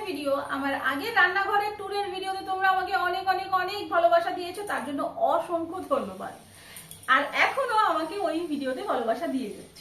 Video, আমার আগের রান্নাঘরের ট্যুরের ভিডিওতে তোমরা আমাকে অনেক অনেক অনেক ভালোবাসা দিয়েছো, তার জন্য অসংখ্য ধন্যবাদ। আর এখনো আমাকে ওই ভিডিওতে ভালোবাসা দিয়ে যাচ্ছ।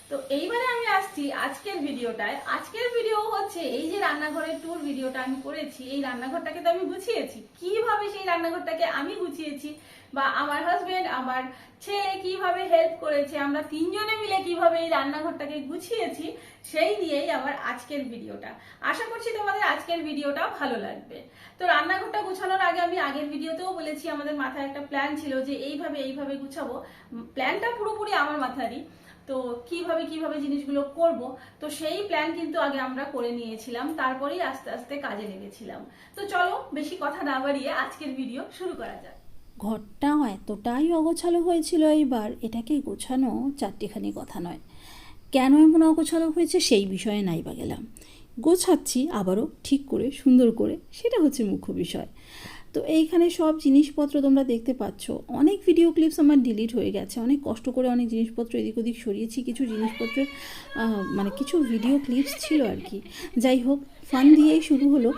তো এইবারে আমি আসছি আজকের ভিডিওটায়। আজকের ভিডিও হচ্ছে এই যে রান্নাঘরের ট্যুর ভিডিওটা আমি করেছি, এই রান্নাঘরটাকে তো আমি গুছিয়েছি। কিভাবে সেই রান্নাঘরটাকে আমি গুছিয়েছি বা আমার হাজবেন্ড, আমার ছেলে কিভাবে হেল্প করেছে, আমরা তিনজনে মিলে কিভাবে এই রান্নাঘরটাকে গুছিয়েছি, সেই নিয়েই আমার আজকের ভিডিওটা। আশা করছি তোমাদের আজকের ভিডিওটা ভালো লাগবে। তো রান্নাঘরটা গুছানোর আগে আমি আগের ভিডিওতেও বলেছি আমাদের মাথায় একটা প্ল্যান ছিল যে এইভাবে এইভাবে গুছাবো। প্ল্যানটা পুরোপুরি আমার মাথারই। তো কিভাবে কিভাবে জিনিসগুলো করব, তো সেই প্ল্যান কিন্তু আগে আমরা করে নিয়েছিলাম, তারপরেই আস্তে আস্তে কাজে লেগেছিলাম। তো চলো বেশি কথা না বাড়িয়ে আজকের ভিডিও শুরু করা যাক। ঘরটা এতটাই অগোছালো হয়েছিল এইবার, এটাকে গোছানো চারটিখানি কথা নয়। কেন এমন অগোছালো হয়েছে সেই বিষয়ে নাইবা গেলাম, গোছাচ্ছি আবারও ঠিক করে সুন্দর করে, সেটা হচ্ছে মুখ্য বিষয়। তো এইখানে সব জিনিসপত্র তোমরা দেখতে পাচ্ছ। অনেক ভিডিও ক্লিপস আমার ডিলিট হয়ে গেছে, অনেক কষ্ট করে অনেক জিনিসপত্র এদিক ওদিক সরিয়েছি। কিছু জিনিসপত্রের মানে কিছু ভিডিও ক্লিপস ছিল আর কি। যাই হোক, ফান দিয়েই শুরু হলো।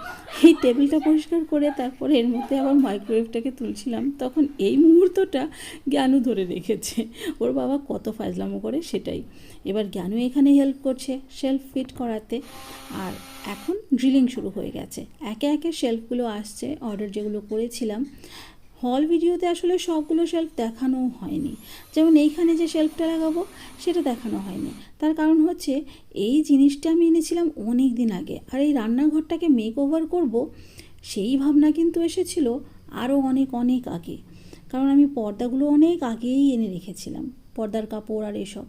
এই টেবিলটা পরিষ্কার করে তারপরে এর মধ্যে আবার মাইক্রোওয়েভটাকে তুলছিলাম, তখন এই মুহূর্তটা জ্ঞানু ধরে রেখেছে। ওর বাবা কত ফাজলামো করে সেটাই। এবার জ্ঞানু এখানে হেল্প করছে শেলফ ফিট করাতে। আর এখন ড্রিলিং শুরু হয়ে গেছে, একে একে শেলফগুলো আসছে, অর্ডার যেগুলো করেছিলাম। হল ভিডিওতে আসলে সবগুলো শেলফ দেখানো হয়নি, যেমন এইখানে যে শেলফটা লাগাবো সেটা দেখানো হয়নি। তার কারণ হচ্ছে এই জিনিসটা আমি এনেছিলাম অনেক দিন আগে, আর এই রান্নাঘরটাকে মেক ওভার করবো সেই ভাবনা কিন্তু এসেছিল আরও অনেক অনেক আগে। কারণ আমি পর্দাগুলো অনেক আগেই এনে রেখেছিলাম, পর্দার কাপড় আর এসব।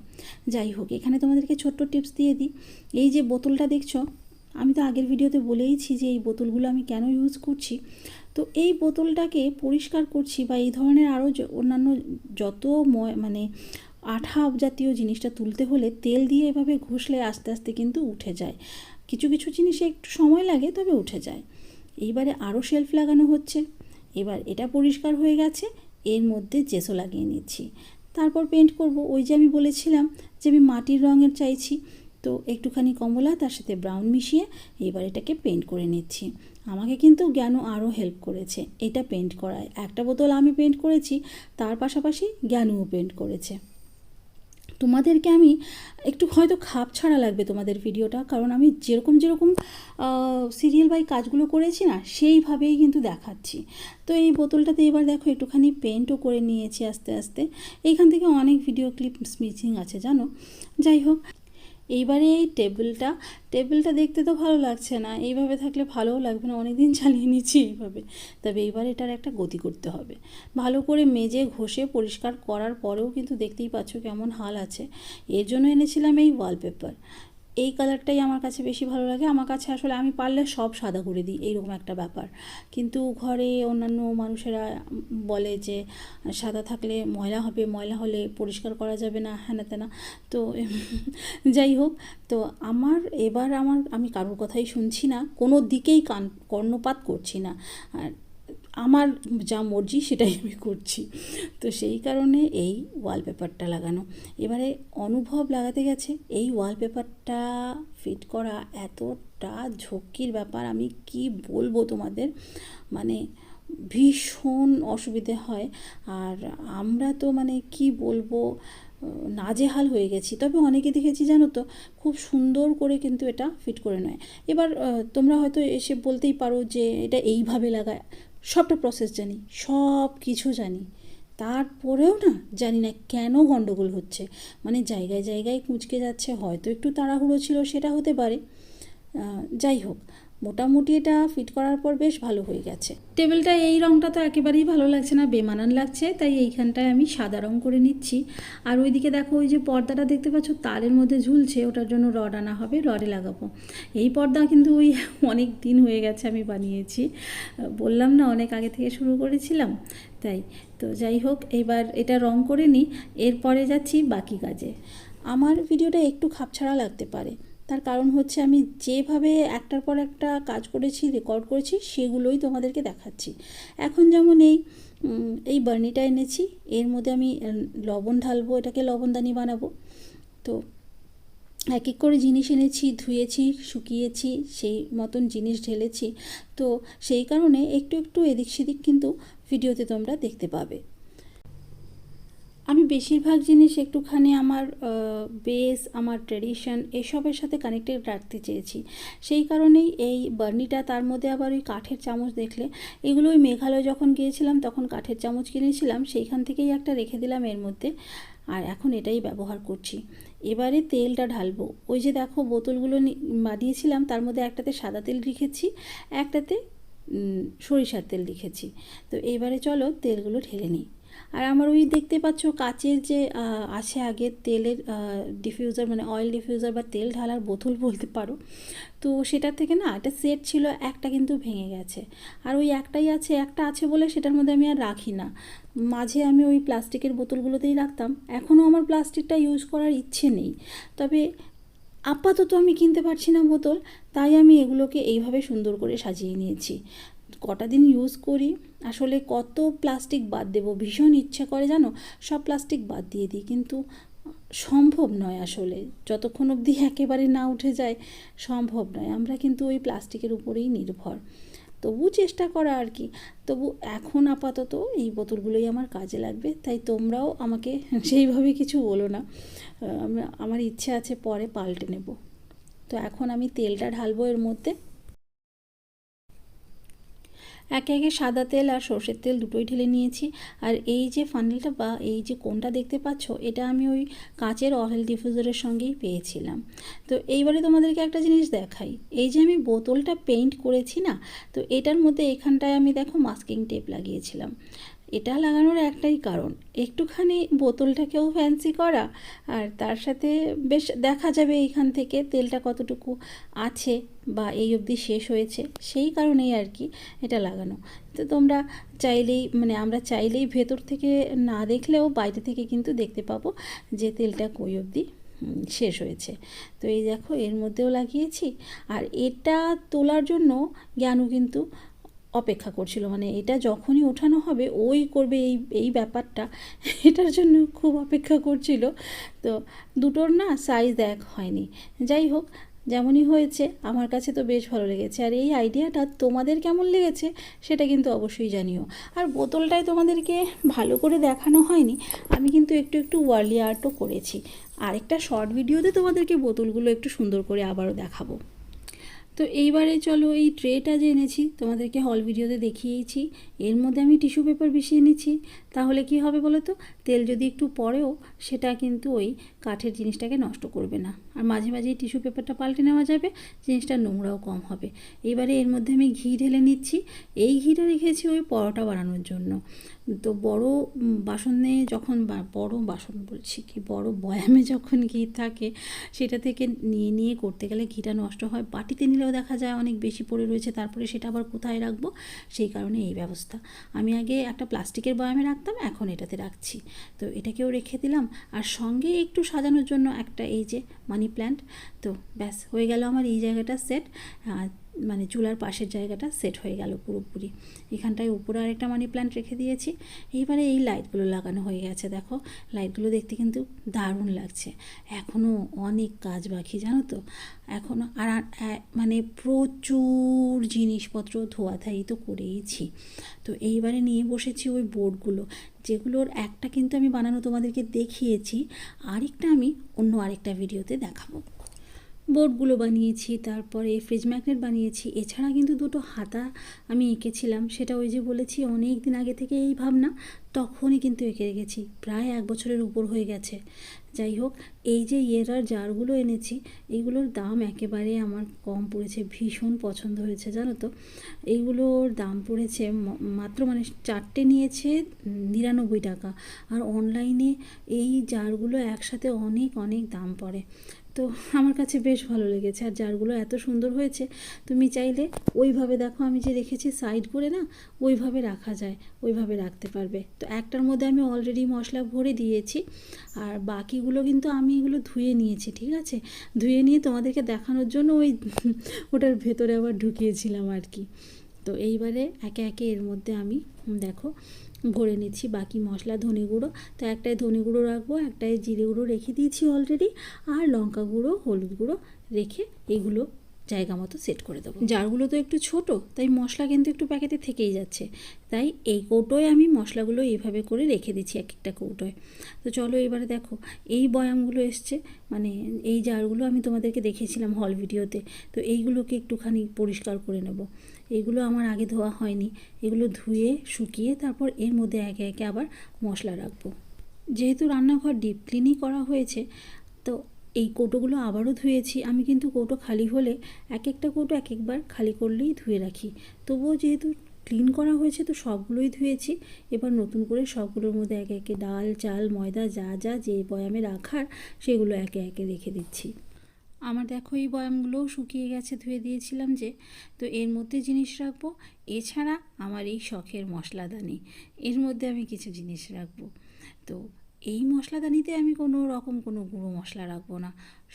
যাই হোক, এখানে তোমাদেরকে ছোট্ট টিপস দিয়ে দিই। এই যে বোতলটা দেখছো, আমি তো আগের ভিডিওতে বলেইছি যে এই বোতলগুলো আমি কেন ইউজ করছি। তো এই বোতলটাকে পরিষ্কার করছি বা এই ধরনের আরও অন্যান্য যত মানে আঠা জাতীয় জিনিসটা তুলতে হলে তেল দিয়ে এভাবে ঘষলে আস্তে আস্তে কিন্তু উঠে যায়। কিছু কিছু জিনিসে একটু সময় লাগে, তবে উঠে যায়। এইবারে আরও শেলফ লাগানো হচ্ছে। এবার এটা পরিষ্কার হয়ে গেছে, এর মধ্যে জেসো লাগিয়ে নিচ্ছি। তারপর পেন্ট করব। ওই যে আমি বলেছিলাম যে আমি মাটির রঙের চাইছি, তো একটুখানি কমলা তার সাথে ব্রাউন মিশিয়ে এবার এটাকে পেন্ট করে নিচ্ছি। আমাকে কিন্তু জ্ঞানু আরও হেল্প করেছে এটা পেন্ট করায়। একটা বোতল আমি পেন্ট করেছি, তার পাশাপাশি জ্ঞানুও পেন্ট করেছে। তোমাদেরকে আমি একটু হয়তো খাপ ছাড়া লাগবে তোমাদের ভিডিওটা, কারণ আমি যেরকম যেরকম সিরিয়াল বাই কাজগুলো করেছি না, সেইভাবেই কিন্তু দেখাচ্ছি। তো এই বোতলটাতে এবার দেখো একটুখানি পেন্টও করে নিয়েছি আস্তে আস্তে। এইখান থেকে অনেক ভিডিও ক্লিপ মিসিং আছে জানো। যাই হোক, এইবারে এই টেবিলটা দেখতে তো ভালো লাগছে না, এইভাবে থাকলে ভালোও লাগবে না। অনেক দিন চালিয়ে নিচ্ছি এইভাবে, তবে এইবার এটার একটা গতি করতে হবে। ভালো করে মেজে ঘষে পরিষ্কার করার পরেও কিন্তু দেখতেই পাচ্ছ কেমন হাল আছে। এর জন্য এনেছিলাম এই ওয়ালপেপার। এই কালারটাই আমার কাছে বেশি ভালো লাগে। আমার কাছে আসলে আমি পারলে সব সাদা করে দিই, এইরকম একটা ব্যাপার। কিন্তু ঘরে অন্যান্য মানুষেরা বলে যে সাদা থাকলে ময়লা হবে, ময়লা হলে পরিষ্কার করা যাবে না, হ্যানা তেনা। তো যাই হোক, তো আমি কারোর কথাই শুনছি না, কোনো দিকেই কর্ণপাত করছি না। আর আমার যা মর্জি সেটাই আমি করছি। তো সেই কারণে এই ওয়ালপেপারটা লাগানো। এবারে অনুভব লাগাতে গেছে। এই ওয়ালপেপারটা ফিট করা এতটা ঝক্কির ব্যাপার, আমি কি বলবো তোমাদের, মানে ভীষণ অসুবিধে হয়। আর আমরা তো মানে কি বলবো, নাজেহাল হয়ে গেছি। তবে অনেকে দেখেছি জানো তো, খুব সুন্দর করে কিন্তু এটা ফিট করে নেয়। এবার তোমরা হয়তো এসে বলতেই পারো যে এটা এইভাবে লাগায়। সবটা প্রসেস জানি, সব কিছু জানি, তারপরেও না জানি না কেন গণ্ডগোল হচ্ছে। মানে জায়গায় জায়গায় কুঁচকে যাচ্ছে, হয়তো একটু তাড়াহুড়ো ছিল, সেটা হতে পারে। যাই হোক, মোটামুটি এটা ফিট করার পর বেশ ভালো হয়ে গেছে। টেবিলটা এই রঙটা তো একেবারেই ভালো লাগছে না, বেমানান লাগছে, তাই এইখানটায় আমি সাদা রঙ করে নিচ্ছি। আর ওইদিকে দেখো ওই যে পর্দাটা দেখতে পাচ্ছ তারের মধ্যে ঝুলছে, ওটার জন্য রড আনা হবে, রডে লাগাবো। এই পর্দা কিন্তু ওই অনেক দিন হয়ে গেছে আমি বানিয়েছি, বললাম না অনেক আগে থেকে শুরু করেছিলাম, তাই। তো যাই হোক, এবার এটা রং করে নিই, এরপরে যাচ্ছি বাকি কাজে। আমার ভিডিওটা একটু খাপছাড়া লাগতে পারে, তার কারণ হচ্ছে আমি যেভাবে একটার পর একটা কাজ করেছি, রেকর্ড করেছি, সেগুলোই তোমাদেরকে দেখাচ্ছি। এখন যেমন এই বার্নিটা এনেছি, এর মধ্যে আমি লবণ ঢালবো, এটাকে লবণদানি বানাবো। তো এক এক করে জিনিস এনেছি, ধুয়েছি, শুকিয়েছি, সেই মতন জিনিস ঢেলেছি। তো সেই কারণে একটু একটু এদিক সেদিক কিন্তু ভিডিওতে তোমরা দেখতে পাবে। আমি বেশিরভাগ জিনিস একটুখানি আমার বেস, আমার ট্রেডিশন এসবের সাথে কানেক্টেড রাখতে চেয়েছি। সেই কারণেই এই বার্নিটা, তার মধ্যে আবার ওই কাঠের চামচ দেখলে, এগুলো ওই মেঘালয় যখন গিয়েছিলাম তখন কাঠের চামচ কিনেছিলাম, সেইখান থেকেই একটা রেখে দিলাম এর মধ্যে, আর এখন এটাই ব্যবহার করছি। এবারে তেলটা ঢালবো। ওই যে দেখো বোতলগুলো বানিয়েছিলাম, তার মধ্যে একটাতে সাদা তেল রেখেছি, একটাতে সরিষার তেল রেখেছি। তো এইবারে চলো তেলগুলো ঢেলে নিই। আর আমার ওই দেখতে পাচ্ছ কাচের যে আছে আগের তেলের ডিফিউজার, মানে অয়েল ডিফিউজার বা তেল ঢালার বোতল বলতে পারো, তো সেটার থেকে না একটা সেট ছিল, একটা কিন্তু ভেঙে গেছে। আর ওই একটাই আছে, একটা আছে বলে সেটার মধ্যে আমি আর রাখি না। মাঝে আমি ওই প্লাস্টিকের বোতলগুলোতেই রাখতাম। এখনও আমার প্লাস্টিকটা ইউজ করার ইচ্ছে নেই, তবে আপাতত আমি কিনতে পারছি না বোতল, তাই আমি এগুলোকে এইভাবে সুন্দর করে সাজিয়ে নিয়েছি। কটা দিন ইউজ করি, আসলে কত প্লাস্টিক বাদ দেবো, ভীষণ ইচ্ছে করে জানো সব প্লাস্টিক বাদ দিয়ে দিই, কিন্তু সম্ভব নয় আসলে, যতক্ষণ অবধি একেবারে না উঠে যায় সম্ভব নয়। আমরা কিন্তু ওই প্লাস্টিকের উপরেই নির্ভর, তবু চেষ্টা করা আর কি। তবু এখন আপাতত এই বোতলগুলোই আমার কাজে লাগবে, তাই তোমরাও আমাকে সেইভাবে কিছু বলো না। আমার ইচ্ছে আছে পরে পাল্টে নেব। তো এখন আমি তেলটা ঢালবো এর মধ্যে। একে একে সাদা তেল আর সর্ষের তেল দুটোই ঢেলে নিয়েছি। আর এই যে ফানেলটা বা এই যে কোনটা দেখতে পাচ্ছ, এটা আমি ওই কাচের অয়েল ডিফিউজারের সঙ্গেই পেয়েছিলাম। তো এইবারে তোমাদেরকে একটা জিনিস দেখাই। এই যে আমি বোতলটা পেইন্ট করেছি না, তো এটার মধ্যে এখানটায় আমি দেখো মাস্কিং টেপ লাগিয়েছিলাম। এটা লাগানোর একটাই কারণ, একটুখানি বোতলটাকেও ফ্যান্সি করা, আর তার সাথে বেশ দেখা যাবে এইখান থেকে তেলটা কতটুকু আছে বা এই অবধি শেষ হয়েছে, সেই কারণেই আর কি এটা লাগানো। তো তোমরা চাইলেই, মানে আমরা চাইলেই ভেতর থেকে না দেখলেও বাইরে থেকে কিন্তু দেখতে পাবো যে তেলটা কই অবধি শেষ হয়েছে। তো এই দেখো এর মধ্যেও লাগিয়েছি। আর এটা তোলার জন্য জ্ঞানও কিন্তু অপেক্ষা করছিল, মানে এটা যখনই ওঠানো হবে ওই করবে এই এই ব্যাপারটা, এটার জন্য খুব অপেক্ষা করছিল। তো দুটোর না সাইজ এক হয়নি, যাই হোক যেমনই হয়েছে আমার কাছে তো বেশ ভালো লেগেছে। আর এই আইডিয়াটা তোমাদের কেমন লেগেছে সেটা কিন্তু অবশ্যই জানিও। আর বোতলটায় তোমাদেরকে ভালো করে দেখানো হয়নি, আমি কিন্তু একটু একটু ওয়ার্লি আর্টও করেছি। আরেকটা শর্ট ভিডিওতে তোমাদেরকে বোতলগুলো একটু সুন্দর করে আবারও দেখাবো। তো এইবারে চলো এই ট্রেটা যে এনেছি তোমাদেরকে হল ভিডিওতে দেখিয়েছি, এর মধ্যে আমি টিস্যু পেপার বিছিয়ে নিচ্ছি। তাহলে কি হবে বলো তো, তেল যদি একটু পড়েও সেটা কিন্তু ওই কাঠের জিনিসটাকে নষ্ট করবে না, আর মাঝে মাঝে টিস্যু পেপারটা পাল্টে নেওয়া যাবে, জিনিসটা নোংরাও কম হবে। এবারে এর মধ্যে আমি ঘি ঢেলে নিচ্ছি। এই ঘিটা রেখেছি ওই পরোটা বানানোর জন্য। তো বড় বাসনে যখন, বড় বাসন বলছি কি, বড় বয়ামে যখন ঘি থাকে সেটা থেকে নিয়ে নিয়ে করতে গেলে ঘিটা নষ্ট হয়। বাটিতে নিলেও দেখা যায় অনেক বেশি পড়ে রয়েছে, তারপরে সেটা আবার কোথায় রাখবো, সেই কারণে এই ব্যবস্থা। আমি আগে একটা প্লাস্টিকের বয়ামে রাখতাম, এখন এটাতে রাখছি। তো এটাকেও রেখে দিলাম, আর সঙ্গে একটু সাজানোর জন্য একটা এই যে মানি প্ল্যান্ট। তো ব্যাস হয়ে গেল আমার এই জায়গাটা সেট, মানে চুলার পাশের জায়গাটা সেট হয়ে গেল পুরোপুরি। এখানটায় উপরে আরেকটা মানি প্ল্যান্ট রেখে দিয়েছি। এইবারে এই লাইটগুলো লাগানো হয়ে গেছে, দেখো লাইটগুলো দেখতে কিন্তু দারুণ লাগছে। এখনও অনেক কাজ বাকি জানো তো, এখনও। আর মানে প্রচুর জিনিসপত্র ধোয়াধাই তো করেইছি। তো এইবারে নিয়ে বসেছি ওই বোর্ডগুলো, যেগুলোর একটা কিন্তু আমি বানানো তোমাদেরকে দেখিয়েছি, আরেকটা আমি অন্য আরেকটা ভিডিওতে দেখাবো। বোর্ডগুলো বানিয়েছি, তারপরে ফ্রিজ ম্যাগনেট বানিয়েছি। এছাড়া কিন্তু দুটো হাতা আমি এঁকেছিলাম, সেটা ওই যে বলেছি অনেক দিন আগে থেকে এই ভাবনা, তখনই কিন্তু এঁকে রেখেছি, প্রায় 1 বছরের উপর হয়ে গেছে। যাই হোক, এই যে ইয়েরার জারগুলো এনেছি, এইগুলোর দাম একেবারে আমার কম পড়েছে, ভীষণ পছন্দ হয়েছে জানো তো। এইগুলোর দাম পড়েছে মাত্র, মানে 4টে নিয়েছে 99 টাকা। আর অনলাইনে এই জারগুলো একসাথে অনেক অনেক দাম পড়ে। তো আমার কাছে বেশ ভালো লেগেছে, আর জারগুলো এত সুন্দর হয়েছে। তুমি চাইলে ওইভাবে, দেখো আমি যে রেখেছি সাইড করে না, ওইভাবে রাখা যায়, ওইভাবে রাখতে পারবে। তো একটার মধ্যে আমি অলরেডি মশলা ভরে দিয়েছি, আর বাকিগুলো কিন্তু আমি এগুলো ধুয়ে নিয়েছি, ঠিক আছে। ধুয়ে নিয়ে তোমাদেরকে দেখানোর জন্য ওই ওটার ভেতরে আবার ঢুকিয়েছিলাম আর কি। তো এইবারে একে একে এর মধ্যে আমি দেখো ভরে নিচ্ছি বাকি মশলা। ধনে গুঁড়ো, তো একটায় ধনে গুঁড়ো রাখবো, একটায় জিরে গুঁড়ো রেখে দিয়েছি অলরেডি, আর লঙ্কা গুঁড়ো, হলুদ গুঁড়ো রেখে এগুলো জায়গা মতো সেট করে দেবো। জারগুলো তো একটু ছোট, তাই মশলা কিন্তু একটু প্যাকেটে থেকেই যাচ্ছে, তাই এই কৌটোয় আমি মশলাগুলো এইভাবে করে রেখে দিচ্ছি এক একটা কৌটোয়। তো চলো এবারে দেখো এই বয়ামগুলো এসছে, মানে এই জারগুলো আমি তোমাদেরকে দেখিয়েছিলাম হল ভিডিওতে। তো এইগুলোকে একটুখানি পরিষ্কার করে নেব। এইগুলো আমার আগে ধোয়া হয়নি, এগুলো ধুয়ে শুকিয়ে তারপর এর মধ্যে একে একে আবার মশলা রাখবো। যেহেতু রান্নাঘর ডিপ ক্লিনই করা হয়েছে, তো এই কৌটোগুলো আবারও ধুয়েছি। আমি কিন্তু কৌটো খালি হলে এক একটা কৌটো এক একবার খালি করলেই ধুয়ে রাখি, তবুও যেহেতু ক্লিন করা হয়েছে তো সবগুলোই ধুয়েছি। এবার নতুন করে সবগুলোর মধ্যে একে একে ডাল, চাল, ময়দা যা যা যে বয়ামে রাখার সেগুলো একে একে রেখে দিচ্ছি। আমার দেখো এই বয়ামগুলোও শুকিয়ে গেছে, ধুয়ে দিয়েছিলাম যে। তো এর মধ্যে জিনিস রাখবো, এছাড়া আমার এই শখের মশলাদানি, এর মধ্যে আমি কিছু জিনিস রাখবো। তো এই মশলাদানিতে আমি কোনো রকম কোনো গুঁড়ো মশলা রাখবো না,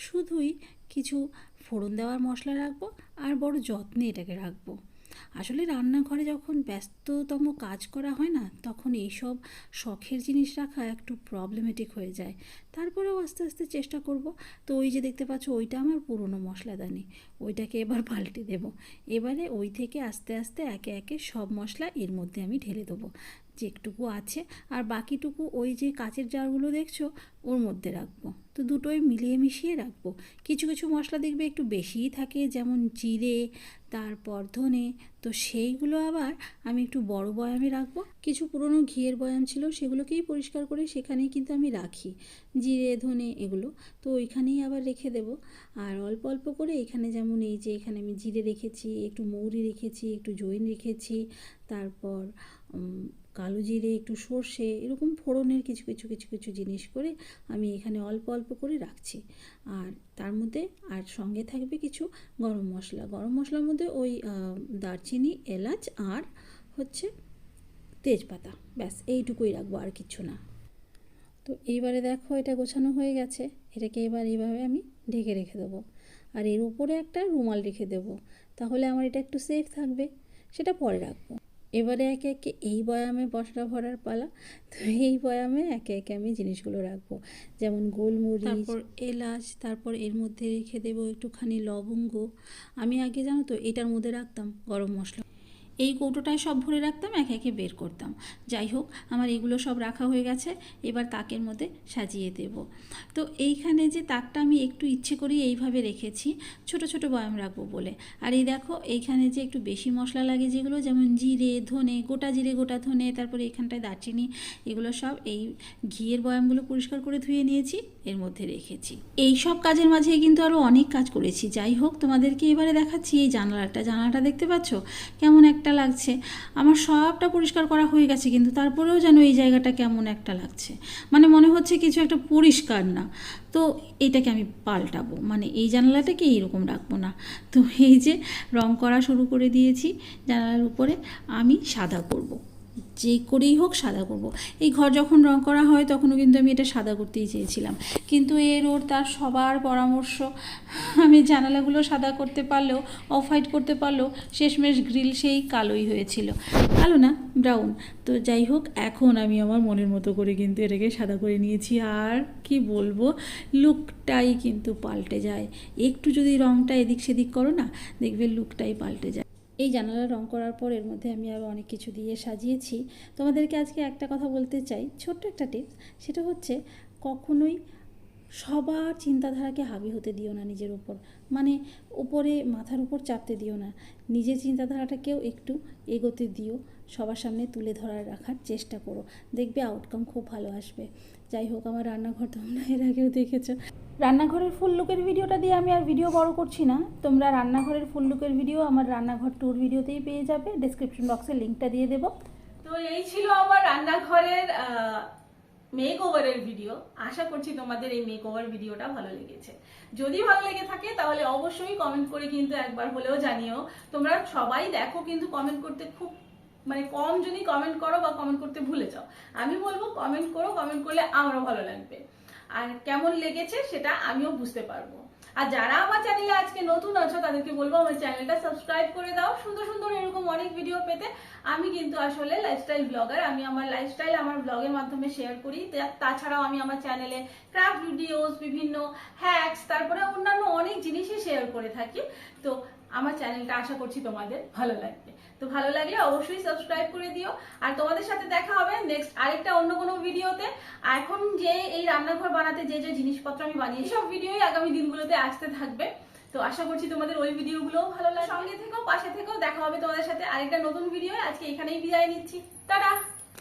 শুধুই কিছু ফোড়ন দেওয়ার মশলা রাখবো আর বড় যত্নে এটাকে রাখবো। আসলে রান্নাঘরে যখন ব্যস্ততম কাজ করা হয় না, তখন এইসব শখের জিনিস রাখা একটু প্রবলেমেটিক হয়ে যায়। তারপরেও আস্তে আস্তে চেষ্টা করব। তো ওই যে দেখতে পাচ্ছ ওইটা আমার পুরনো মশলাদানি, ওইটাকে এবার পাল্টে দেব। এবারে ওই থেকে আস্তে আস্তে একে একে সব মশলা এর মধ্যে আমি ঢেলে দেবো যেটুকু আছে, আর বাকিটুকু ওই যে কাচের জারগুলো দেখছো ওর মধ্যে রাখবো। তো দুটোই মিলিয়ে মিশিয়ে রাখবো। কিছু কিছু মশলা দেখবে একটু বেশিই থাকে, যেমন জিরে, তারপর ধনে, তো সেইগুলো আবার আমি একটু বড় বয়ামে রাখবো। কিছু পুরনো ঘিয়ের বয়াম ছিল, সেগুলোকেই পরিষ্কার করে সেখানেই কিন্তু আমি রাখি জিরে, ধনে এগুলো, তো ওইখানেই আবার রেখে দেব। আর অল্প অল্প করে এখানে, যেমন এই যে এখানে আমি জিরে রেখেছি, একটু মৌরি রেখেছি, একটু জৈন রেখেছি, তারপর কালো জিরে, একটু সর্ষে, এরকম ফোড়নের কিছু কিছু কিছু কিছু জিনিস করে আমি এখানে অল্প অল্প করে রাখছি। আর তার মধ্যে আর সঙ্গে থাকবে কিছু গরম মশলা। গরম মশলার মধ্যে ওই দারচিনি, এলাচ আর হচ্ছে তেজপাতা, ব্যাস এইটুকুই রাখবো, আর কিছু না। তো এইবারে দেখো এটা গোছানো হয়ে গেছে, এটাকে এবার এইভাবে আমি ঢেকে রেখে দেবো। আর এর উপরে একটা রুমাল রেখে দেবো, তাহলে আমার এটা একটু সেফ থাকবে, সেটা পরে রাখবো। এবারে একে একে এই বয়ামে মশলা ভরার পালা। তো এই বয়ামে একে একে আমি জিনিসগুলো রাখবো, যেমন গোলমরিচ, তারপর এলাচ, তারপর এর মধ্যে রেখে দেবো একটুখানি লবঙ্গ। আমি আগে জানো তো এটার মধ্যে রাখতাম গরম মশলা, এই কৌটোটায় সব ভরে রাখতাম, একে একে বের করতাম। যাই হোক, আমার এগুলো সব রাখা হয়ে গেছে, এবার তাকের মধ্যে সাজিয়ে দেব। তো এইখানে যে তাকটা আমি একটু ইচ্ছে করেই এইভাবে রেখেছি, ছোট ছোট বয়াম রাখবো বলে। আর এই দেখো এইখানে যে একটু বেশি মশলা লাগে যেগুলো, যেমন জিরে, ধনে, গোটা জিরে, গোটা ধনে, তারপরে এখানটায় দারচিনি, এগুলো সব এই ঘিয়ের বয়ামগুলো পরিষ্কার করে ধুয়ে নিয়েছি, এর মধ্যে রেখেছি। এই সব কাজের মাঝে কিন্তু আরও অনেক কাজ করেছি। যাই হোক, তোমাদেরকে এবারে দেখাচ্ছি এই জানালাটা দেখতে পাচ্ছ কেমন একটা লাগছে। আমার সবটা পরিষ্কার করা হয়ে গেছে, কিন্তু তারপরেও যেন এই জায়গাটা কেমন একটা লাগছে, মানে মনে হচ্ছে কিছু একটা পরিষ্কার না। তো এইটাকে আমি পাল্টাবো, মানে এই জানালাটাকে এইরকম রাখবো না। তো এই যে রং করা শুরু করে দিয়েছি জানালার উপরে, আমি সাদা করব, যে করেই হোক সাদা করব। এই ঘর যখন রং করা হয় তখনও কিন্তু আমি এটা সাদা করতেই চেয়েছিলাম, কিন্তু তার সবার পরামর্শ, আমি জানালাগুলো সাদা করতে পারলেও, অফ হোয়াইট করতে পারলেও শেষমেশ গ্রিল সেই কালোই হয়েছিল, কালো না ব্রাউন। তো যাই হোক, এখন আমি আমার মনের মতো করে কিন্তু এটাকে সাদা করে নিয়েছি। আর কি বলবো, লুকটাই কিন্তু পাল্টে যায়। একটু যদি রংটা এদিক সেদিক করো না, দেখবে লুকটাই পাল্টে যায়। এই জানালা রং করার পর এর মধ্যে আমি আরও অনেক কিছু দিয়ে সাজিয়েছি। তোমাদেরকে আজকে একটা কথা বলতে চাই, ছোট্ট একটা টিপস, সেটা হচ্ছে কখনোই সবার চিন্তাধারাকে হাবি হতে দিও না নিজের উপর, মানে উপরে মাথার উপর চাপতে দিও না, নিজের চিন্তাধারাটাকেও একটু এগোতে দিও, সবার সামনে তুলে ধরার রাখার চেষ্টা করো, দেখবে আউটকাম খুব ভালো আসবে। যাই হোক, আমার রান্নাঘর তোমরা এর আগেও দেখেছো। রান্নাঘরের ফুল লুকের ভিডিওটা দিয়ে আমি আর ভিডিও বড় করছি না, তোমরা রান্নাঘরের ফুল লুকের ভিডিও আমার রান্নাঘর ট্যুর ভিডিওতেই পেয়ে যাবে, ডেসক্রিপশন বক্সে লিঙ্কটা দিয়ে দেবো। তো এই ছিল আমার রান্নাঘরের মেক ওভারের ভিডিও। আশা করছি তোমাদের এই মেক ওভার ভিডিওটা ভালো লেগেছে। যদি ভালো লেগে থাকে তাহলে অবশ্যই কমেন্ট করে কিন্তু একবার হলেও জানিও। তোমরা সবাই দেখো, কিন্তু কমেন্ট করতে খুব মানে কম যদি কমেন্ট করো বা কমেন্ট করতে ভুলে যাও। আমি বলবো কমেন্ট করো, কমেন্ট করলে আমারও ভালো লাগবে, আর কেমন লেগেছে সেটা আমিও বুঝতে পারবো। আর যারা আমার চ্যানেলে আজকে নতুন আছো তাদেরকে বলবো আমার চ্যানেলটা সাবস্ক্রাইব করে দাও। সুন্দর সুন্দর এরকম অনেক ভিডিও পেতে আমি কিন্তু আসলে লাইফস্টাইল ব্লগার, আমি আমার লাইফস্টাইল আমার ব্লগের মাধ্যমে শেয়ার করি। তাছাড়াও আমি আমার চ্যানেলে ক্রাফট ভিডিওস, বিভিন্ন হ্যাকস, তারপরে অন্যান্য অনেক জিনিসই শেয়ার করে থাকি। তো আমার চ্যানেলটা আশা করছি তোমাদের ভালো লাগবে। তো ভালো লাগলে অবশ্যই সাবস্ক্রাইব করে দিও। আর তোমাদের সাথে দেখা হবে নেক্সট আরেকটা অন্য কোনো ভিডিওতে। এখন যে এই রান্নাঘর বানাতে যে যে জিনিসপত্র আমি বানিয়েছি সব ভিডিওই আগামী দিনগুলোতে আসতে থাকবে। তো আশা করছি তোমাদের ওই ভিডিওগুলোও ভালো লাগবে। সঙ্গে থেকো, পাশে থেকো। দেখা হবে তোমাদের সাথে আরেকটা নতুন ভিডিও। আজকে এখানেই বিদায় নিচ্ছি। টাটা।